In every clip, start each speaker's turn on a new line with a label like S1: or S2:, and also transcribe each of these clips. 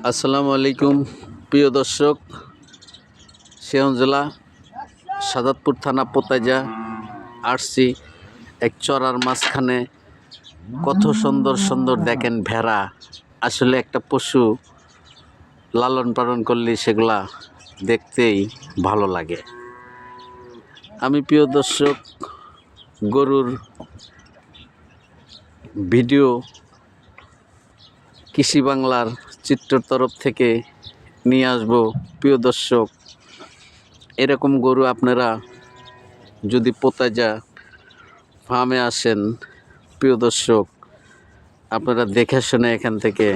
S1: আসসালামু আলাইকুম প্রিয় দর্শক, সিরাজগঞ্জ জেলা সাজাদপুর থানা পোতাইজা আসছি এক চড়ার মাঝখানে। কত সুন্দর সুন্দর দেখেন ভেড়া। আসলে একটা পশু লালন পালন করলে সেগুলা দেখতেই ভালো লাগে। আমি প্রিয় দর্শক গরুর ভিডিও কৃষি বাংলার চিত্রর তরফ থেকে নিয়ে আসব। প্রিয় দর্শক, এরকম গরু আপনারা যদি পোতাইজা ফার্মে আসেন, প্রিয় দর্শক, আপনারা দেখে শুনে এখান থেকে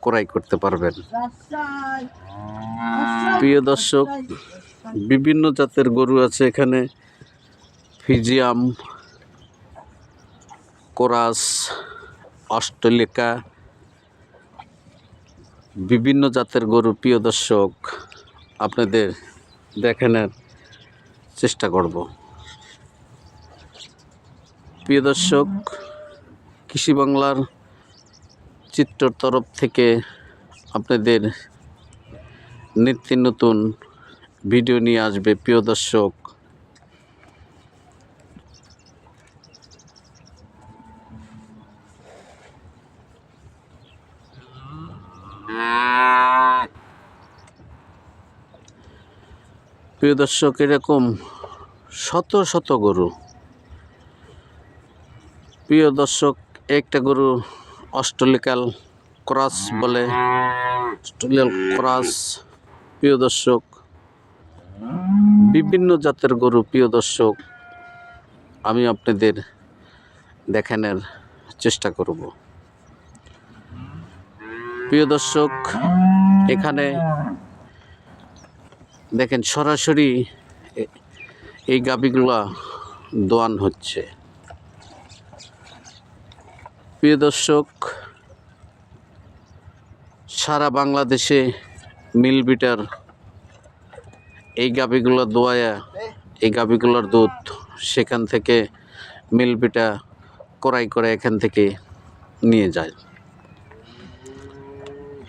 S1: ক্রয় করতে পারবেন। প্রিয় দর্শক, বিভিন্ন জাতের গরু আছে এখানে। ফ্রিজিয়াম, কোরাস, অস্ট্রেলিকা, বিভিন্ন জাতের গরু প্রিয় দর্শক আপনাদের দেখানোর চেষ্টা করব। প্রিয় দর্শক, কৃষি বাংলার চিত্রর তরফ থেকে আপনাদের নিত্য নতুন ভিডিও নিয়ে আসবে। প্রিয় দর্শক, এরকম শত শত গরু। প্রিয় দর্শক, একটা গরু অস্ট্রেলিয়ান ক্রস বলে, অস্ট্রেলিয়ান ক্রস। প্রিয় দর্শক, বিভিন্ন জাতের গরু প্রিয় দর্শক আমি আপনাদের দেখানোর চেষ্টা করব। প্রিয় দর্শক, এখানে দেখেন সরাসরি এই গাভীগুলা দোয়ান হচ্ছে। প্রিয় দর্শক, সারা বাংলাদেশে মিল বিটার এই গাভীগুলো দোয়ায়া এই গাভীগুলোর দুধ সেখান থেকে মিল বিটা ক্রয় করে এখান থেকে নিয়ে যায়।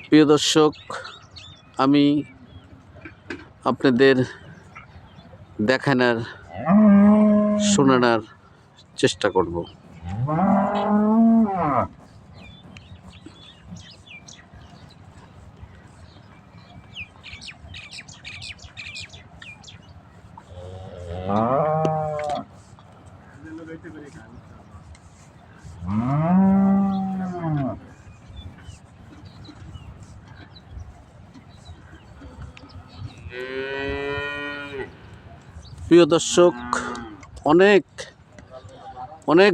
S1: প্রিয় দর্শক, আমি আপনাদের দেখানোর শোনানোর চেষ্টা করব। প্রিয় দর্শক, অনেক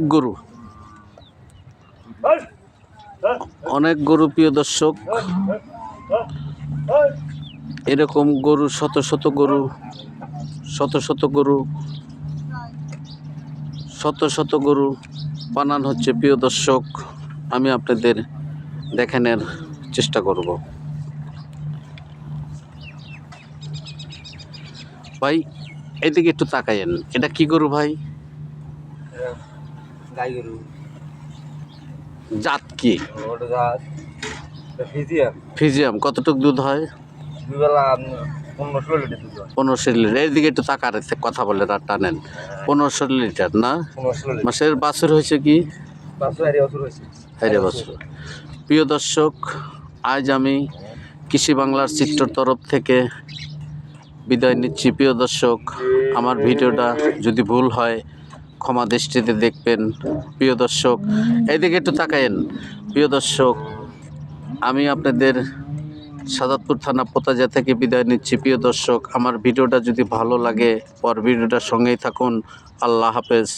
S1: গরু প্রিয় দর্শক, এরকম গরু শত শত গরু বানান হচ্ছে। প্রিয় দর্শক, আমি আপনাদের দেখানোর চেষ্টা করব। ভাই এদিকে একটু তাকাইয়েন, এটা কি গরু ভাই?
S2: গাই গরু।
S1: জাত কি? ফ্রিজিয়াম। কতটুকু দুধ হয়? 15-16 লিটার। এদিকে একটু তাকার কথা বলে টানেন। 15-16 লিটার না? মাসের বাছুর হয়েছে কি? বছর। প্রিয় দর্শক, আজ আমি কৃষি বাংলার চিত্রর তরফ থেকে বিদায় নিচ্ছি। প্রিয় দর্শক, আমার ভিডিওটা যদি ভুল হয় ক্ষমা দৃষ্টিতে দেখবেন। প্রিয় দর্শক, এইদিকে একটু তাকায়েন। প্রিয় দর্শক, আমি আপনাদের সাজাদপুর থানা পোতাইজা থেকে বিদায় নিচ্ছি। প্রিয় দর্শক, আমার ভিডিওটা যদি ভালো লাগে পর ভিডিওটার সঙ্গেই থাকুন। আল্লাহ হাফেজ।